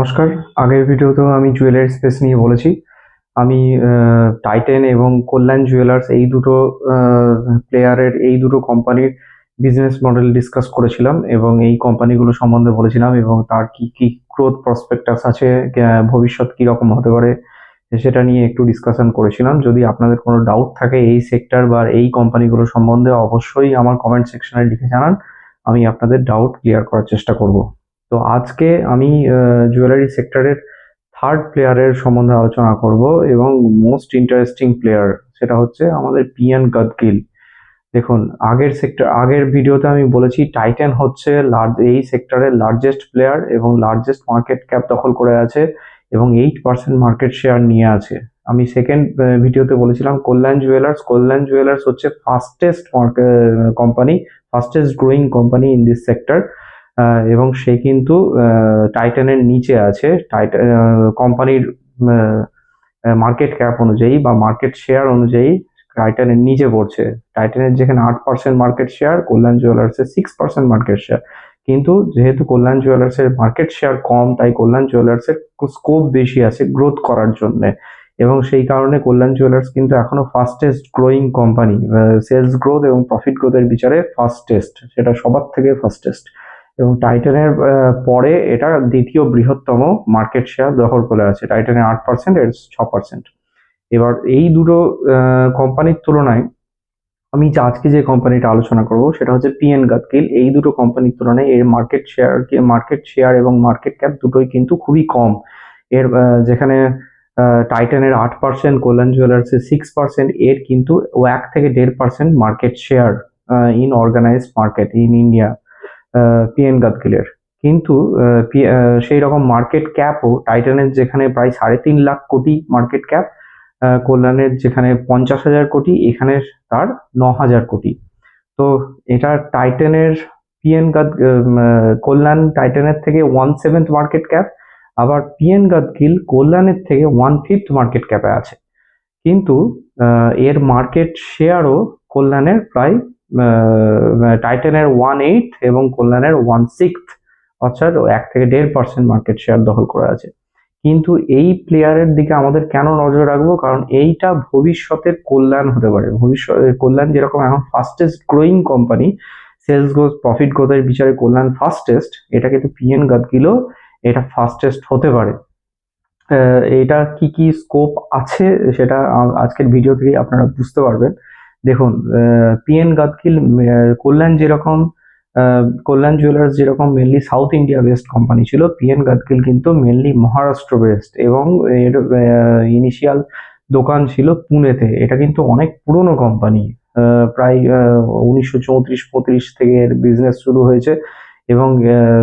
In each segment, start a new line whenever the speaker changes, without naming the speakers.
নমস্কার। আগের ভিডিওতেও আমি জুয়েলারি স্পেস নিয়ে বলেছি। আমি টাইটেন এবং কল্যাণ জুয়েলার্স এই দুটো প্লেয়ারের এই দুটো কোম্পানির বিজনেস মডেল ডিসকাস করেছিলাম এবং এই কোম্পানিগুলো সম্বন্ধে বলেছিলাম এবং তার কি কি গ্রোথ প্রসপেক্টাস আছে, ভবিষ্যৎ কিরকম হতে পারে সেটা নিয়ে একটু ডিসকাশন করেছিলাম। যদি আপনাদের কোনো ডাউট থাকে এই সেক্টর বা এই কোম্পানিগুলো সম্বন্ধে অবশ্যই আমার কমেন্ট সেকশনে লিখে জানান। আমি আপনাদের ডাউট ক্লিয়ার করার চেষ্টা করব। তো আজকে আমি জুয়েলারি সেক্টরের থার্ড প্লেয়ারের সম্বন্ধে আলোচনা করব এবং মোস্ট ইন্টারেস্টিং প্লেয়ার সেটা হচ্ছে আমাদের পিএন গাদগিল। দেখুন, আগের ভিডিওতে আমি বলেছি টাইটান হচ্ছে এই সেক্টরের লার্জেস্ট প্লেয়ার এবং লার্জেস্ট মার্কেট ক্যাপ দখল করে আছে এবং 8% মার্কেট শেয়ার নিয়ে আছে। আমি সেকেন্ড ভিডিওতে বলেছিলাম কল্যাণ জুয়েলার্স হচ্ছে fastest company, fastest growing company in this sector. এবং সে কিন্তু টাইটানের নিচে আছে। কোম্পানির মার্কেট ক্যাপ অনুযায়ী বা মার্কেট শেয়ার অনুযায়ী টাইটানের নিচে পড়ছে। টাইটানের যেখানে 8% মার্কেট শেয়ার, কল্যাণ জুয়েলার্সের 6% মার্কেট শেয়ার। কিন্তু যেহেতু কল্যাণ জুয়েলার্সের মার্কেট শেয়ার কম, তাই কল্যাণ জুয়েলার্সের স্কোপ বেশি আছে গ্রোথ করার জন্য এবং সেই কারণে কল্যাণ জুয়েলার্স কিন্তু এখনো fastest growing company. Sales growth এবং প্রফিট গ্রোথের বিচারে ফাস্টেস্ট, সেটা সবার থেকে ফাস্টেস্ট। এবং টাইটানের পরে এটা দ্বিতীয় বৃহত্তম মার্কেট শেয়ার দখল করে আছে। টাইটানের 8%, এর 6%। এবার এই দুটো কোম্পানির তুলনায় আমি আজকে যে কোম্পানিটা আলোচনা করব সেটা হচ্ছে পিএন গাদগিল। এই দুটো কোম্পানির তুলনায় এর মার্কেট শেয়ার এবং মার্কেট ক্যাপ দুটোই কিন্তু খুবই কম। এর যেখানে টাইটানের 8%, কল্যাণ জুয়েলার্সের 6%, এর কিন্তু 1 থেকে 1.5% market share in organised market in India PN গাদগিলের। কিন্তু সেই রকম মার্কেট ক্যাপও টাইটানের যেখানে প্রায় 3.5 লাখ কোটি মার্কেট ক্যাপ, কল্যাণের যেখানে 50,000 কোটি, এখানে তার 9,000 কোটি। তো এটা টাইটানের কল্যাণ টাইটানের থেকে 1/7 মার্কেট ক্যাপ, আবার পিএন গাদগিল কল্যাণের থেকে 1/5 মার্কেট ক্যাপে আছে। কিন্তু এর মার্কেট শেয়ারও কল্যাণের প্রায় টাইটানের 1/8 এবং কল্যাণের 1/6, অর্থাৎ 1 থেকে 1.5% মার্কেট শেয়ার দখল করে আছে। কিন্তু এই প্লেয়ারের দিকে আমাদের কেন নজর রাখবো? কারণ এইটা ভবিষ্যতের কল্যাণ হতে পারে। কল্যাণ যেরকম এখন fastest growing company, sales growth profit গ্রোথের বিচারে কল্যাণ ফাস্টেস্ট, এটা কিন্তু পিএন গাদগিলও এটা ফাস্টেস্ট হতে পারে। এটা কি কি স্কোপ আছে সেটা আজকের ভিডিও থেকে আপনারা বুঝতে পারবেন। দেখুন, পিএন গাদগিল কল্যাণ জুয়েলার্স যেরকম mainly south India based company ছিল, পিএন গাদগিল কিন্তু মেনলি মহারাষ্ট্র বেসড এবং এর ইনিশিয়াল দোকান ছিল পুনেতে। এটা কিন্তু অনেক পুরনো কোম্পানি, প্রায় 1934-35 থেকে এর বিজনেস শুরু হয়েছে এবং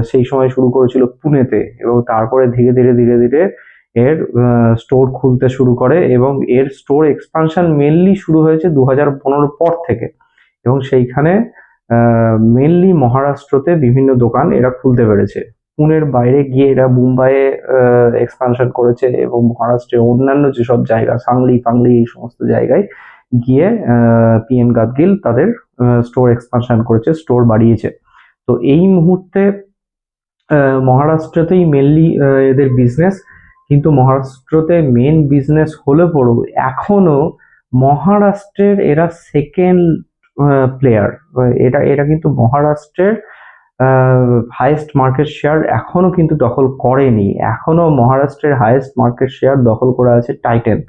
সেই সময় শুরু করেছিল পুনেতে এবং তারপরে ধীরে ধীরে ধীরে ধীরে এর স্টোর খুলতে শুরু করে এবং এর স্টোর এক্সপানশন মেনলি শুরু হয়েছে 2015 পর থেকে এবং সেইখানে মেনলি মহারাষ্ট্রতে বিভিন্ন দোকান এরা খুলতে পেরেছে। পুনের বাইরে গিয়ে এরা মুম্বাইয়ে এক্সপানশন করেছে এবং মহারাষ্ট্রের অন্যান্য যেসব জায়গা সাংলি ফাংলি এই সমস্ত জায়গায় গিয়ে পিএন গাদগিল তাদের স্টোর এক্সপানশন করেছে, স্টোর বাড়িয়েছে। তো এই মুহূর্তে মহারাষ্ট্রতেই মেনলি এদের বিজনেস, কিন্তু মহারাষ্ট্রতে মেন বিজনেস হলে পরেও এখনো মহারাষ্ট্রের এরা সেকেন্ড প্লেয়ার। এটা কিন্তু মহারাষ্ট্রের হাইয়েস্ট মার্কেট শেয়ার এখনো কিন্তু দখল করেনি। এখনো মহারাষ্ট্রের হাইয়েস্ট মার্কেট শেয়ার দখল করে আছে টাইটান।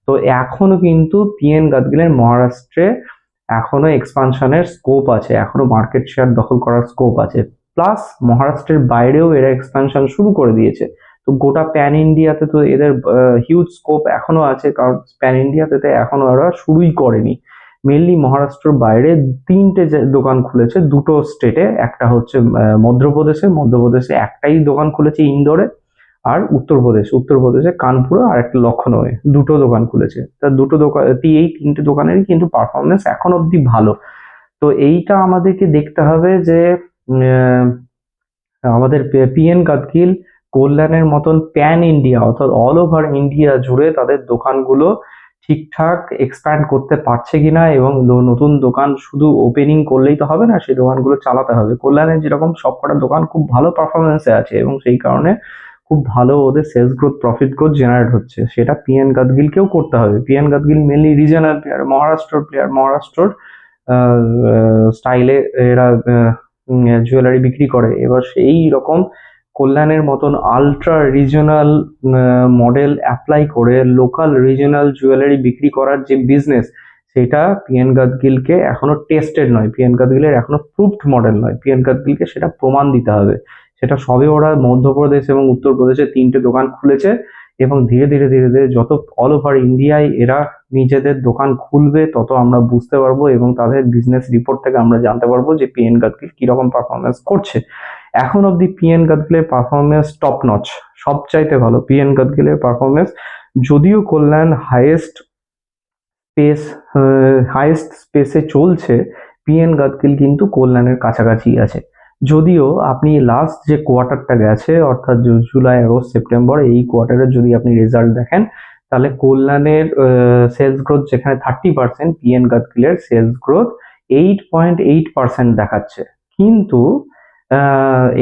তো এখনো কিন্তু পিএন গাদগিলের মহারাষ্ট্রে এখনো এক্সপানশনের স্কোপ আছে, এখনো মার্কেট শেয়ার দখল করার স্কোপ আছে। প্লাস মহারাষ্ট্রের বাইরেও এরা এক্সপানশন শুরু করে দিয়েছে। তো গোটা প্যান ইন্ডিয়াতে তো এদের হিউজ স্কোপ এখনো আছে, কারণ প্যান ইন্ডিয়াতে তো এখনো ওরা শুরুই করেনি। মেনলি মহারাষ্ট্রের বাইরে 3টে দোকান খুলেছে দুটো স্টেটে। একটা হচ্ছে মধ্যপ্রদেশে একটাই দোকান খুলেছে ইন্দোরে, আর উত্তরপ্রদেশে কানপুরে আর একটা লখনৌয়ে দুটো দোকান খুলেছে। তা দুটো দোকান, এই 3টে দোকানেরই কিন্তু পারফরমেন্স এখন অব্দি ভালো। তো এইটা আমাদেরকে দেখতে হবে যে আমাদের পিএন গাদগিল কল্যাণের মতন প্যান ইন্ডিয়া অর্থাৎ অল ওভার ইন্ডিয়া জুড়ে তাদের দোকানগুলো ঠিকঠাক এক্সপ্যান্ড করতে পারছে কিনা এবং নতুন দোকান শুধু ওপেনিং করলেই তো হবে না, সেই দোকানগুলো চালাতে হবে। কল্যাণের যেরকম সবকটা দোকান খুব ভালো পারফরমেন্সে আছে এবং সেই কারণে খুব ভালো ওদের sales growth profit growth generate হচ্ছে, সেটা পিএন গাদগিলকেও করতে হবে। PN Gadgil mainly regional player, Maharashtra স্টাইলে এরা জুয়েলারি বিক্রি করে। এবার সেই রকম কল্যাণের মতন আলট্রা রিজনাল মডেল অ্যাপ্লাই করে লোকাল রিজনাল জুয়েলারি বিক্রি করার যে বিজনেস, সেটা পিএন গাদগিলকে এখনো টেস্টেড নয়, পিএন গাদগিলের এখনো প্রুভড মডেল নয়। পিএন গাদগিলকে সেটা প্রমাণ দিতে হবে। সেটা সবে ওরা মধ্যপ্রদেশ এবং উত্তরপ্রদেশে 3টে দোকান খুলেছে, এবং ধীরে ধীরে ধীরে ধীরে যত অল ওভার ইন্ডিয়ায় এরা নিজেদের দোকান খুলবে, তত আমরা বুঝতে পারবো এবং তাদের বিজনেস রিপোর্ট থেকে আমরা জানতে পারবো যে পিএন গাদগিল কিরকম পারফরমেন্স করছে। এখন অব্দি পিএন গাদগিলের পারফরমেন্স টপ নচ, সবচাইতে ভালো পিএন গাদগিলের পারফরমেন্স। যদিও কল্যাণ হাইয়েস্ট স্পেসে চলছে, পিএন গাদগিল কিন্তু কল্যাণের কাছাকাছি আছে। যদিও আপনি লাস্ট যে কোয়ার্টারটা গেছে, অর্থাৎ জুলাই, আগস্ট, সেপ্টেম্বর, এই কোয়ার্টারের যদি আপনি রেজাল্ট দেখেন, তাহলে কল্যাণের সেলস গ্রোথ যেখানে 30%, পিএন গাদগিলের সেলস গ্রোথ 8.8% দেখাচ্ছে। কিন্তু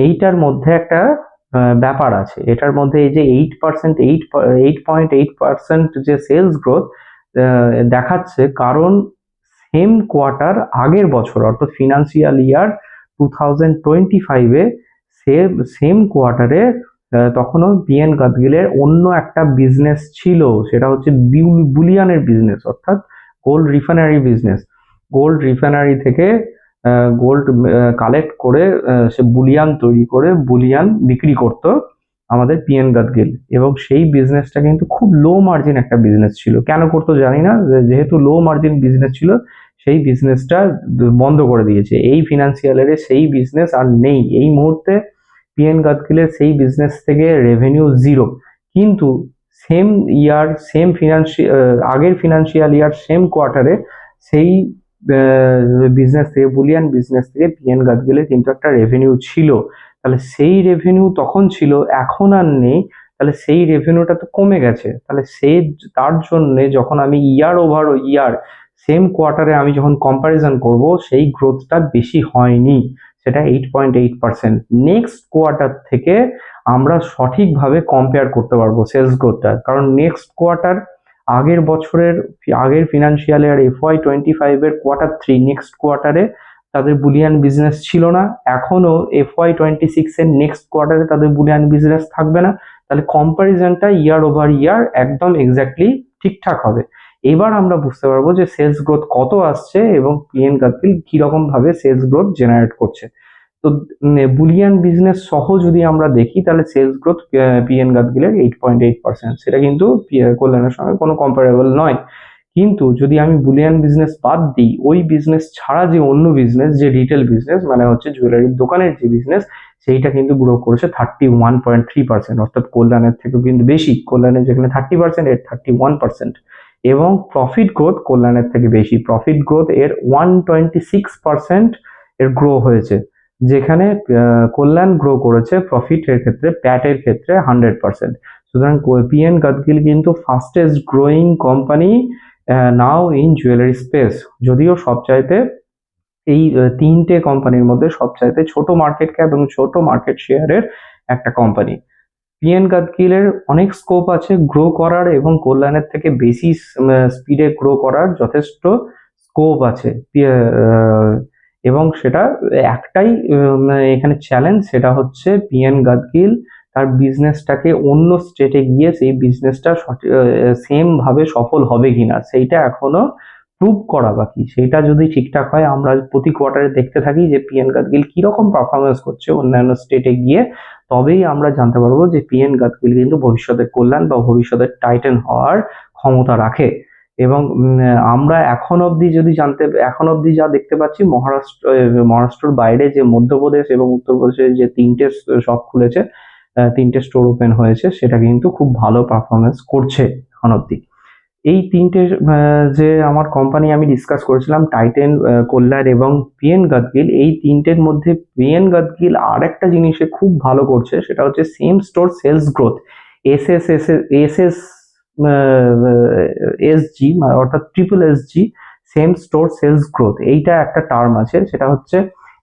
এইটার মধ্যে একটা ব্যাপার আছে। এটার মধ্যে এই যে 8.8% যে সেলস গ্রোথ দেখাচ্ছে, কারণ সেম কোয়ার্টার আগের বছর, অর্থাৎ ফিনান্সিয়াল ইয়ার 2025-এ সেম কোয়ার্টারে তখনও পিএন গাদগিলের অন্য একটা বিজনেস ছিল, সেটা হচ্ছে বুলিয়ানের বিজনেস, অর্থাৎ gold refinery business. Gold refinery থেকে গোল্ড কালেক্ট করে সে বুলিয়ান তৈরি করে বুলিয়ান বিক্রি করতো আমাদের পিএন গাদগিল, এবং সেই বিজনেসটা কিন্তু খুব লো মার্জিন একটা বিজনেস ছিল। কেন করতো জানি না, যেহেতু লো মার্জিন বিজনেস ছিল, সেই বিজনেসটা বন্ধ করে দিয়েছে। এই ফিনান্সিয়াল ইয়ারে সেই বিজনেস আর নেই। এই মুহূর্তে পিএন গাদগিলের সেই বিজনেস থেকে রেভিনিউ জিরো। কিন্তু সেম ইয়ার, আগের ফিনান্সিয়াল ইয়ার সেম কোয়ার্টারে সেই বিজনেস থেকে, বুলিয়ান বিজনেস থেকে পিএন গাদগিলের কিন্তু একটা রেভিনিউ ছিল। তাহলে সেই রেভিনিউ তখন ছিল, এখন আর নেই। তাহলে সেই রেভিনিউটা তো কমে গেছে। তাহলে তার জন্য যখন আমি ইয়ার ওভার ইয়ার সেম কোয়ার্টারে আমি যখন কম্পারিজন করব, সেই গ্রোথটা বেশি হয়নি, সেটা 8.8%। নেক্সট কোয়ার্টার থেকে আমরা সঠিকভাবে কম্পেয়ার করতে পারবো সেলস গ্রোথটা, কারণ নেক্সট কোয়ার্টার আগের ফিনান্সিয়াল ইয়ার FY25-এর Q3 নেক্সট কোয়ার্টারে তাদের বুলিয়ান বিজনেস ছিল না। এখনো FY26-এর নেক্সট কোয়ার্টারে তাদের বুলিয়ান বিজনেস থাকবে না। তাহলে কম্পারিজনটা ইয়ার ওভার ইয়ার একদম এক্স্যাক্টলি ঠিকঠাক হবে। এবার আমরা বুঝতে পারবো যে সেলস গ্রোথ কত আসছে এবং পিএন গাদগিল কিরকম ভাবে সেলস গ্রোথ জেনারেট করছে। তো বুলিয়ান বিজনেস সহ যদি আমরা দেখি, তাহলে সেলস গ্রোথ পিএন গাদগিলের 8.8%, সেটা কিন্তু কল্যাণের সঙ্গে কোনো কম্পারেবল নয়। কিন্তু যদি আমি বুলিয়ান বিজনেস বাদ দিই, ওই বিজনেস ছাড়া যে অন্য বিজনেস, যে রিটেল বিজনেস, মানে হচ্ছে জুয়েলারির দোকানের যে বিজনেস, সেইটা কিন্তু গ্রো করেছে 31.3%, অর্থাৎ কল্যাণের থেকেও কিন্তু বেশি। কল্যাণের যেখানে 30%, এর 31%। এবং প্রফিট গ্রোথ কল্যাণের থেকে বেশি, প্রফিট গ্রোথ এর 126% এর গ্রো হয়েছে। যেখানে কল্যাণ গ্রো করেছে প্রফিটের ক্ষেত্রে, প্যাটের ক্ষেত্রে 100%। সুতরাং পিএন গাদগিল কিন্তু fastest growing company now in jewellery space. যদিও সবচাইতে এই 3টে কোম্পানির মধ্যে সবচাইতে ছোট মার্কেট ক্যাপ এবং ছোট মার্কেট শেয়ারের একটা কোম্পানি। পিএন গাদগিলের অনেক স্কোপ আছে গ্রো করার, এবং কল্যাণের থেকে বেশি স্পিডে গ্রো করার যথেষ্ট স্কোপ আছে। এবং সেটা একটাই এখানে চ্যালেঞ্জ, সেটা হচ্ছে পিএন গাদগিল তার বিজনেসটাকে অন্য স্টেটে গিয়ে সেই বিজনেসটা সেম ভাবে সফল হবে কিনা, সেইটা এখনো প্রুভ করা বাকি। সেইটা যদি ঠিকঠাক হয়, আমরা প্রতি কোয়ার্টারে দেখতে থাকি যে পিএন গাদগিল কিরকম পারফরমেন্স করছে অন্যান্য স্টেটে গিয়ে, তবেই আমরা জানতে পারবো যে পিএন গাদগিল কিন্তু ভবিষ্যতে কল্যাণ বা ভবিষ্যতে টাইটান হওয়ার ক্ষমতা রাখে। এবং আমরা এখন অব্দি যা দেখতে পাচ্ছি, মহারাষ্ট্রের বাইরে যে মধ্যপ্রদেশ এবং উত্তরপ্রদেশে যে 3টে শপ খুলেছে, 3টে স্টোর ওপেন হয়েছে, সেটা কিন্তু খুব ভালো পারফরমেন্স করছে এখন অব্দি। এই 3টে যে আমার কোম্পানি আমি ডিসকাস করেছিলাম, টাইটান, কল্যাণ এবং পিএন গাদগিল, এই 3টের মধ্যে পিএন গাদগিল আর একটা জিনিসে খুব ভালো করছে, সেটা হচ্ছে same store sales growth, SSSG, অর্থাৎ triple SG, same store sales growth. এইটা একটা টার্ম আছে, সেটা হচ্ছে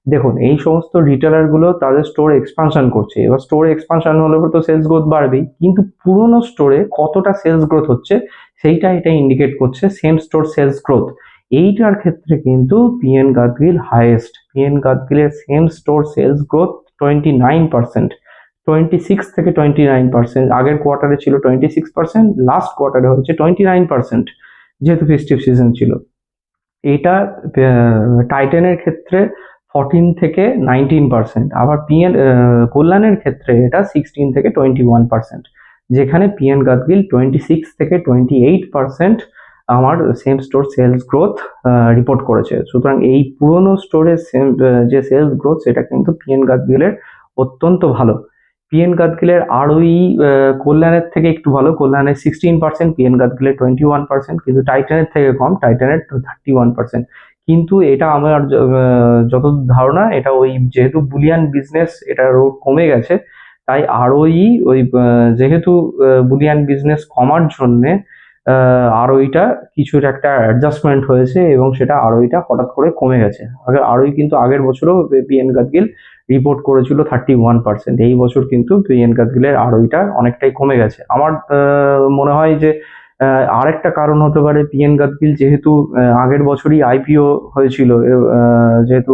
দেখুন এই সমস্ত রিটেলার গুলো তাদের স্টোর এক্সপানশন করছে, এবার স্টোর এক্সপানশন হলে তো সেলস গ্রোথ বাড়বেই, কিন্তু পুরোনো স্টোরে কতটা সেলস গ্রোথ হচ্ছে সেইটা এটা ইন্ডিকেট করছে সেম স্টোর সেলস গ্রোথ। এইটার ক্ষেত্রে কিন্তু পিএন গাদগিল হাইয়েস্ট, পিএন গাদগিলের সেম স্টোর সেলস গ্রোথ 29%, 26 থেকে 29%। আগের কোয়ার্টারে ছিল 26%, লাস্ট কোয়ার্টারে হচ্ছে 29%, যেহেতু ফেস্টিভ সিজন ছিল। এটা টাইটানের ক্ষেত্রে 14 থেকে 19%, আবার পিএন কল্যাণের ক্ষেত্রে এটা 16 থেকে 21%, যেখানে পিএন গাদগিল 26 থেকে 28% আমার same store sales growth report করেছে। সুতরাং এই পুরোনো স্টোরের যে সেলস গ্রোথ সেটা কিন্তু পিএন গাদগিলের অত্যন্ত ভালো। পিএন গাদগিলের আরওই কল্যাণের থেকে একটু ভালো, কল্যাণের 16%, পিএন গাদগিলের 21%, কিন্তু টাইটানের থেকে কম, টাইটানের 31%। কিন্তু এটা আমার যতদূর ধারণা এটা ওই যেহেতু বুলিয়ান বিজনেস এটা কমে গেছে, তাই আরওই ওই যেহেতু বুলিয়ান বিজনেস কমার জন্যে আরওইটা কিছুর একটা অ্যাডজাস্টমেন্ট হয়েছে এবং সেটা আরওইটা হঠাৎ করে কমে গেছে। আরওই কিন্তু আগের বছরও পিএন গাদগিল রিপোর্ট করেছিল 31%, এই বছর কিন্তু পিএন গাদগিলের আরওইটা অনেকটাই কমে গেছে। আমার মনে হয় যে আরেকটা কারণ হতে পারে পিএন গাদগিল যেহেতু আগের বছরই আইপিও হয়েছিল, যেহেতু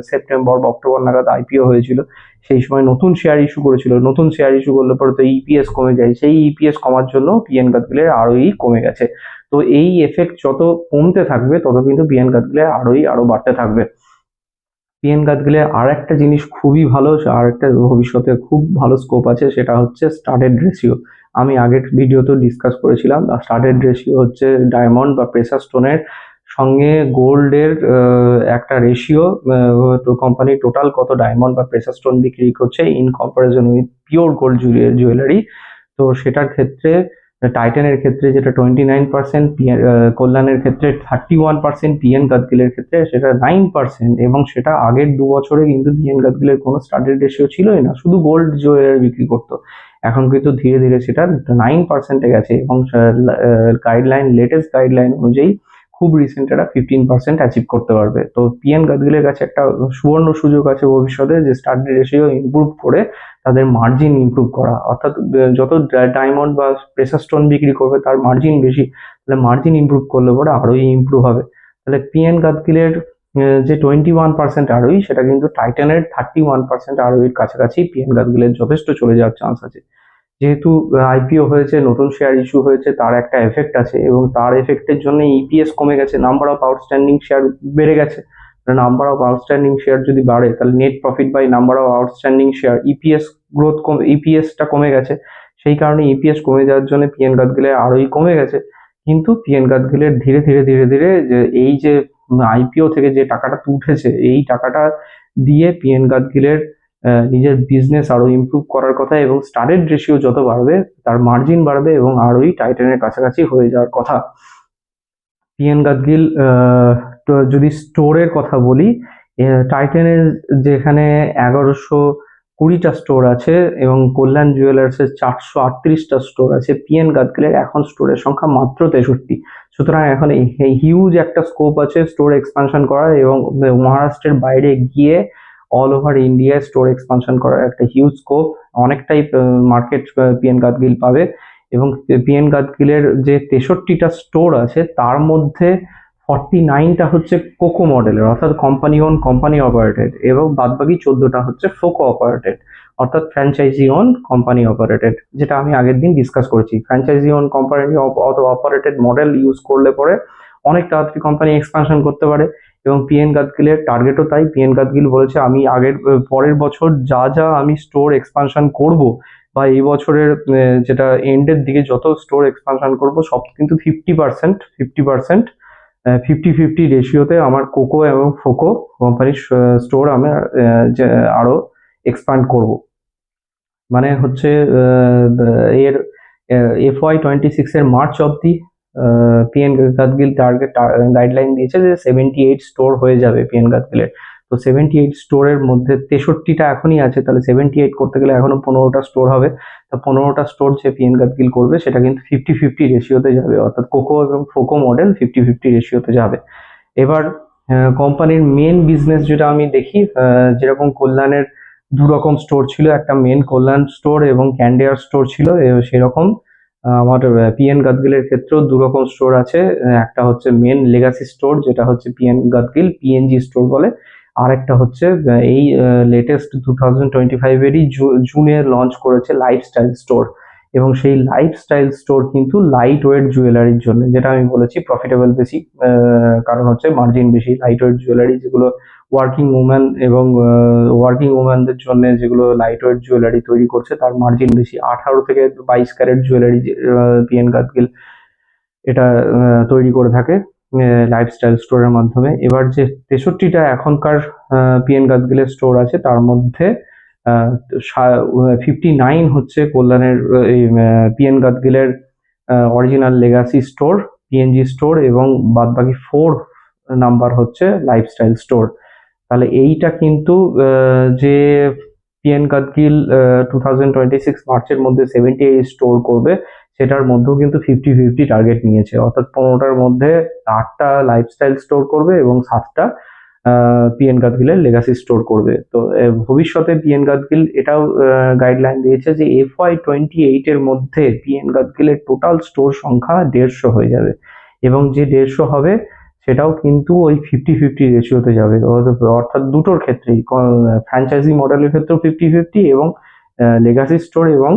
সেপ্টেম্বর বা অক্টোবর নাগাদ আইপিও হয়েছিল, সেই সময় নতুন শেয়ার ইস্যু করেছিল, নতুন শেয়ার ইস্যু করলে পরে তো ইপিএস কমে যায়, সেই ইপিএস কমার জন্য পিএন গাদগিলের আরওই কমে গেছে। তো এই এফেক্ট যত কমতে থাকবে তত কিন্তু পিএন গাদগিলের আরওই আরো বাড়তে থাকবে। পিএন গাদগিলের আর একটা জিনিস খুবই ভালো, আর একটা ভবিষ্যতে খুব ভালো স্কোপ আছে, সেটা হচ্ছে স্টার্টেড রেশিও। আমি আগের ভিডিওতে ডিসকাস করেছিলাম, স্টার্টেড রেশিও হচ্ছে ডায়মন্ড বা প্রেসার স্টোনের সঙ্গে গোল্ডের একটা রেশিও। কোম্পানি টোটাল কত ডায়মন্ড বা প্রেসার স্টোন বিক্রি করছে in comparison with pure gold jewellery. তো সেটার ক্ষেত্রে টাইটানের ক্ষেত্রে যেটা 29%, কল্যাণের ক্ষেত্রে 31%, পিএন গাদগিলের ক্ষেত্রে সেটা 9%, এবং সেটা আগের 2 বছরে কিন্তু পিএন গাদগিলের কোনো স্টার্টেড রেশিও ছিলই না, শুধু গোল্ড জুয়েলারি বিক্রি করতো। এখন কিন্তু ধীরে ধীরে সেটা 9%-এ গেছে, এবং লেটেস্ট গাইডলাইন অনুযায়ী খুব রিসেন্ট এটা 15% অ্যাচিভ করতে পারবে। তো পিএন গাদগিলের কাছে একটা সুবর্ণ সুযোগ আছে ভবিষ্যতে যে স্টার্টেড রেশিও ইমপ্রুভ করে তাদের মার্জিন ইমপ্রুভ করা, অর্থাৎ যত ডায়মন্ড বা প্রেসার স্টোন বিক্রি করবে তার মার্জিন বেশি, তাহলে মার্জিন ইমপ্রুভ করলে পরে আরোই ইমপ্রুভ হবে। তাহলে পিএন গাদগিলের যে 21% আরোই, সেটা কিন্তু টাইটানের 31% আরোইর কাছাকাছি পিএন গাদগিলের যথেষ্ট চলে যাওয়ার চান্স আছে। যেহেতু আইপিও হয়েছে, নতুন শেয়ার ইস্যু হয়েছে, তার একটা এফেক্ট আছে, এবং তার এফেক্টের জন্য ইপিএস কমে গেছে, নাম্বার অফ আউটস্ট্যান্ডিং শেয়ার বেড়ে গেছে। নাম্বার অফ আউটস্ট্যান্ডিং শেয়ার যদি বাড়ে তাহলে net profit by number of outstanding share, EPS growth কমে, ইপিএসটা কমে গেছে। সেই কারণে ইপিএস কমে যাওয়ার জন্য পিএন গাদগিলের আরোই কমে গেছে। কিন্তু পিএন গাদগিলের ধীরে ধীরে ধীরে ধীরে যে এই যে আইপিও থেকে যে টাকাটা উঠেছে, এই টাকাটা দিয়ে পিএন গাদগিলের নিজের বিজনেস আরো ইমপ্রুভ করার কথা, এবং স্টার্টেড রেশিও যত বাড়বে তার মার্জিন বাড়বে এবং আরোই টাইটানের কাছাকাছি হয়ে যাওয়ার কথা। পিএন গাদগিল যদি স্টোরের কথা বলি, টাইটানের যেখানে 1120টা স্টোর আছে এবং কল্যাণ জুয়েলার্সের 438টা স্টোর আছে, পিএন গাদগিলের এখন স্টোরের সংখ্যা মাত্র 63। সুতরাং এখন এই হিউজ একটা স্কোপ আছে স্টোর এক্সপানশন করার, এবং মহারাষ্ট্রের বাইরে গিয়ে all over India store expansion করার একটা হিউজ স্কোপ, অনেকটাই মার্কেট পিএন গাদগিল পাবে। এবং পিএন গাদগিলের যে 63টা স্টোর আছে তার মধ্যে 49টা হচ্ছে কোকো মডেলের, অর্থাৎ কোম্পানি ওন কোম্পানি অপারেটেড, এবং বাদবাকি 14টা হচ্ছে ফোকো অপারেটেড, অর্থাৎ ফ্র্যাঞ্চাইজি ওন কোম্পানি অপারেটেড, যেটা আমি আগের দিন ডিসকাস করেছি। Franchise own company operated model use করলে পরে অনেক তাড়াতাড়ি কোম্পানি এক্সপানশন করতে পারে, এবং পিএন গাদগিলের টার্গেটও তাই। পিএন গাদগিল বলেছে আমি পরের বছর যা যা আমি স্টোর এক্সপানশন করব, বা এই বছরের যেটা এন্ডের দিকে যত স্টোর এক্সপানশন করব সব কিন্তু 50% 50-50 রেশিওতে আমার কোকো এবং ফোকো কোম্পানির স্টোর আমি আরো এক্সপান্ড করব। মানে হচ্ছে এর FY26 এর মার্চ অব্দি পিএন গাদগিল টার্গেট গাইডলাইন দিয়েছে যে 78 স্টোর হয়ে যাবে পিএন গাদগিলের। তো 78 স্টোরের মধ্যে 63টা এখনই আছে, তাহলে 78 করতে গেলে এখনো 15টা স্টোর হবে। তা 15টা স্টোর যে পিএন গাদগিল করবে সেটা কিন্তু 50-50 রেশিওতে যাবে, অর্থাৎ কোকো এবং ফোকো মডেল 50-50 রেশিওতে যাবে। এবার কোম্পানির মেন বিজনেস যেটা আমি দেখি, যেরকম কল্যাণের দু রকম স্টোর ছিল, একটা মেন কল্যাণ স্টোর এবং ক্যান্ডিয়ার স্টোর ছিল, সেরকম আমার পিএন গাদগিলের ক্ষেত্রেও দু রকম স্টোর আছে। একটা হচ্ছে মেন লেগাসি স্টোর, যেটা হচ্ছে পিএন গাদগিল পিএনজি স্টোর বলে। আর একটা হচ্ছে এই লেটেস্ট 2025-এরই জুনে লঞ্চ করেছে লাইফস্টাইল স্টোর। এবং সেই লাইফস্টাইল স্টোর কিন্তু লাইট ওয়েট জুয়েলারির জন্য, যেটা আমি বলেছি প্রফিটেবল বেশি, কারণ হচ্ছে মার্জিন বেশি। লাইট ওয়েট জুয়েলারি যেগুলো ওয়ার্কিং উম্যান এবং ওয়ার্কিং উম্যানদের জন্য যেগুলো লাইট ওয়েট জুয়েলারি তৈরি করছে, তার মার্জিন বেশি। 18 থেকে 22 ক্যারেট জুয়েলারি পিএন গাদগিল এটা তৈরি করে থাকে লাইফস্টাইল স্টোরের মাধ্যমে। এবার যে 63টা এখনকার পিএন গাদগিলের স্টোর আছে, তার মধ্যে 59 হচ্ছে কল্যাণের এই পিএন গাদগিলের original legacy store, PNG store, এবং বাদবাকি 4 নাম্বার হচ্ছে লাইফস্টাইল স্টোর। তাহলে এইটা কিন্তু যে পিএন গাদগিল 2026 মার্চের মধ্যে 78 স্টোর করবে, সেটার মধ্যেও কিন্তু 50-50 টার্গেট নিয়েছে। অর্থাৎ 15টার মধ্যে 8টা লাইফস্টাইল স্টোর করবে এবং 7টা পিএন গাদগিলের লেগাসি স্টোর করবে। তো ভবিষ্যতে পিএন গাদগিল এটাও গাইডলাইন দিয়েছে যে FY28 এর মধ্যে পিএন গাদগিলের টোটাল স্টোর সংখ্যা 150 হয়ে যাবে, এবং যে 150 হবে সেটাও কিন্তু ওই 50-50 রেশিওতে যাবে। অর্থাৎ দুটোর ক্ষেত্রেই, ফ্র্যাঞ্চাইজি মডেলের ক্ষেত্রেও 50-50 এবং লেগাসি স্টোর এবং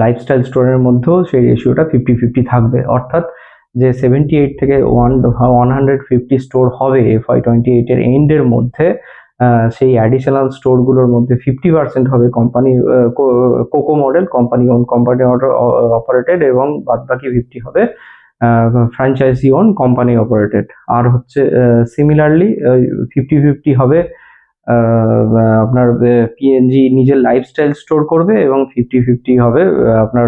লাইফস্টাইল স্টোরের মধ্যেও সেই রেশিওটা 50-50 থাকবে। অর্থাৎ যে 78 থেকে 150 স্টোর হবে FY28 এর এন্ডের মধ্যে, সেই অ্যাডিশনাল স্টোরগুলোর মধ্যে 50% হবে company COCO model, company own, company operated, এবং বাদবাকি 50 হবে ফ্র্যাঞ্চাইজি ওন, কোম্পানি অপারেটেড। আর হচ্ছে সিমিলারলি 50-50 হবে আপনার পিএনজি নিজের লাইফস্টাইল স্টোর করবে, এবং 50-50 হবে আপনার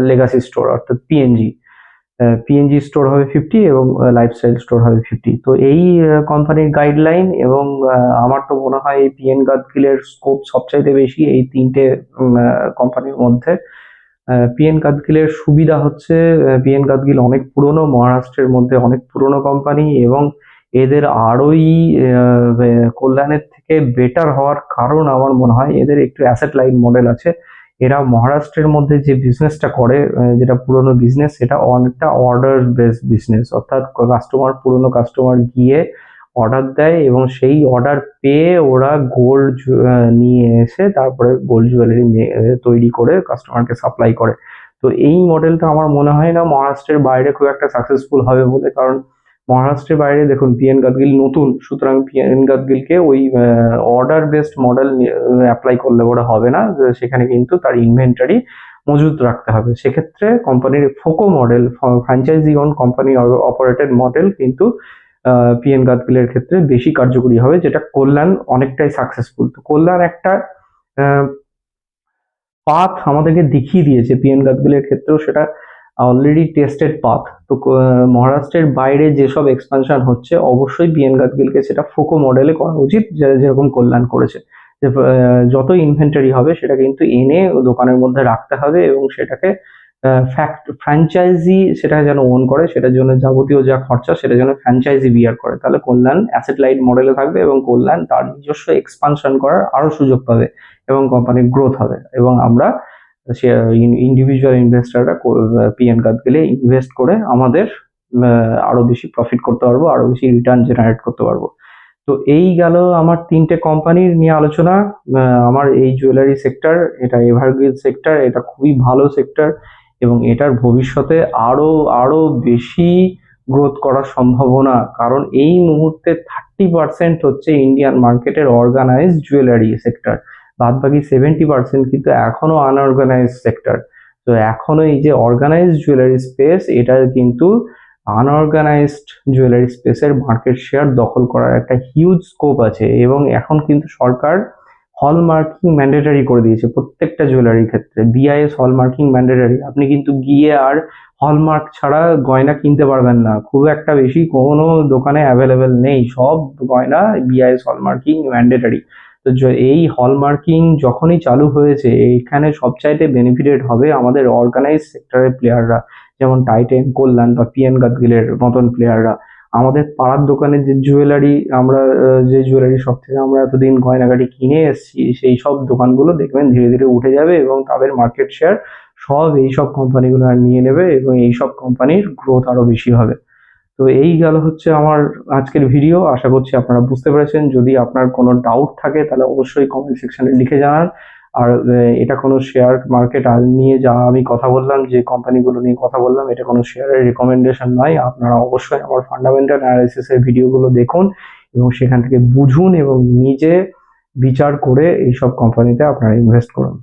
লেগাসি স্টোর অর্থাৎ পিএনজি। পিএনজি স্টোর হবে 50 এবং লাইফস্টাইল স্টোর হবে 50। তো এই কোম্পানির গাইডলাইন, এবং আমার তো মনে হয় এই পিএন গাদগিলের স্কোপ সবচাইতে বেশি এই তিনটে কোম্পানির মধ্যে। পিএন গাদগিলের সুবিধা হচ্ছে পিএন গাদগিল অনেক পুরনো, মহারাষ্ট্রের মধ্যে অনেক পুরনো কোম্পানি, এবং এদের আরোই কল্যাণের থেকে বেটার হওয়ার কারণ আমার মনে হয় এদের একটু অ্যাসেট লাইট মডেল আছে। এরা মহারাষ্ট্রের মধ্যে যে বিজনেসটা করে, যেটা পুরনো বিজনেস, সেটা অনেকটা অর্ডার বেসড বিজনেস। অর্থাৎ পুরনো কাস্টমার গিয়ে অর্ডার দেয় এবং সেই অর্ডার পেয়ে ওরা গোল্ড নিয়ে এসে তারপরে গোল্ড জুয়েলারি তৈরি করে কাস্টমারকে সাপ্লাই করে। তো এই মডেলটা আমার মনে হয় না মহারাষ্ট্রের বাইরে খুব একটা সাকসেসফুল হবে বলে। কারণ মহারাষ্ট্রের বাইরে দেখুন, পিএন গাদগিল নতুন, সুতরাং পিএন গাদগিলকে ওই অর্ডার বেসড মডেল অ্যাপ্লাই করলে ওরা হবে না। সেখানে কিন্তু তার ইনভেন্টারি মজুত রাখতে হবে। সেক্ষেত্রে কোম্পানির FOCO model, franchise own, company operated model কিন্তু পিএন গাদগিলের ক্ষেত্রে বেশি কার্যকরী হবে, যেটা কল্যাণ অনেকটাই সাকসেসফুল। তো কল্যাণ একটা পাথ আমাদেরকে দেখিয়ে দিয়েছে, পিএন গাদগিলের ক্ষেত্রেও সেটা অলরেডি টেস্টেড পাথ। তো মহারাষ্ট্রের বাইরে যেসব এক্সপানশন হচ্ছে, অবশ্যই পিএন গাদগিলকে সেটা ফোকো মডেলে করা উচিত, যেরকম কল্যাণ করেছে। যে যত ইনভেন্টারি হবে সেটা কিন্তু এনে দোকানের মধ্যে রাখতে হবে, এবং সেটাকে ফ্র্যাঞ্চাইজি সেটা যেন ওন করে, সেটার জন্য যাবতীয় যা খরচা সেটা যেন ফ্র্যাঞ্চাইজি বিয়ার করে। তাহলে কল্যাণ অ্যাসেট লাইট মডেলে থাকবে এবং কল্যাণ তার নিজস্ব এক্সপানশন করার আরো সুযোগ পাবে এবং কোম্পানির গ্রোথ হবে, এবং আমরা ইন্ডিভিজুয়াল ইনভেস্টররা পিএন গাদগিলে ইনভেস্ট করে আমাদের আরো বেশি প্রফিট করতে পারবো, আরো বেশি রিটার্ন জেনারেট করতে পারবো। তো এই গেল আমার 3টে কোম্পানির নিয়ে আলোচনা। আমার এই জুয়েলারি সেক্টর, এটা এভারগ্রিন সেক্টর, এটা খুবই ভালো সেক্টর, এবং এটার ভবিষ্যতে আরো আরো বেশি গ্রোথ করার সম্ভাবনা। কারণ এই মুহূর্তে 30% হচ্ছে ইন্ডিয়ান মার্কেটের অর্গানাইজড জুয়েলারি সেক্টর, বাদবাকি 70% কিন্তু এখনো আনঅর্গানাইজড সেক্টর। তো এখনো এই যে অর্গানাইজড জুয়েলারি স্পেস, এটার কিন্তু আনঅর্গানাইজড জুয়েলারি স্পেসের মার্কেট শেয়ার দখল করার একটা হিউজ স্কোপ আছে। এবং এখন কিন্তু সরকার হলমার্কিং ম্যান্ডেটারি করে দিয়েছে প্রত্যেকটা জুয়েলারির ক্ষেত্রে। বিআইএস হলমার্কিং ম্যান্ডেটারি, আপনি কিন্তু গিয়ে আর হলমার্ক ছাড়া গয়না কিনতে পারবেন না, খুব একটা বেশি কোনো দোকানে অ্যাভেলেবেল নেই, সব গয়না বিআইএস হলমার্কিং ম্যান্ডেটারি। তো এই হলমার্কিং যখনই চালু হয়েছে, এখানে সবচাইতে বেনিফিটেড হবে আমাদের অর্গানাইজ সেক্টরের প্লেয়াররা, যেমন টাইটেন, কল্যাণ বা পিএন গাদগিলের মতন প্লেয়াররা। আমাদের পাড়ার দোকানে যে জুয়েলারি আমরা যে জুয়েলারি শপ থেকে আমরা এতদিন গয়নাগাটি কিনে এসেছি, সেই সব দোকানগুলো দেখবেন ধীরে ধীরে উঠে যাবে এবং তাদের মার্কেট শেয়ার সব এইসব কোম্পানিগুলো আর নিয়ে নেবে এবং এইসব কোম্পানির গ্রোথ আরো বেশি হবে। তো এই গেল হচ্ছে আমার আজকের ভিডিও। আশা করছি আপনারা বুঝতে পেরেছেন। যদি আপনার কোনো ডাউট থাকে তাহলে অবশ্যই কমেন্ট সেকশনে লিখে জানান। আর এটা কোনো শেয়ার মার্কেট নিয়ে যা আমি কথা বললাম, যে কোম্পানিগুলো নিয়ে কথা বললাম, এটা কোনো শেয়ারের রেকমেন্ডেশন নয়। আপনারা অবশ্যই আমার ফান্ডামেন্টাল অ্যানালাইসিস এর ভিডিওগুলো দেখুন এবং সেখান থেকে বুঝুন এবং নিজে বিচার করে এইসব কোম্পানিতে আপনারা ইনভেস্ট করুন।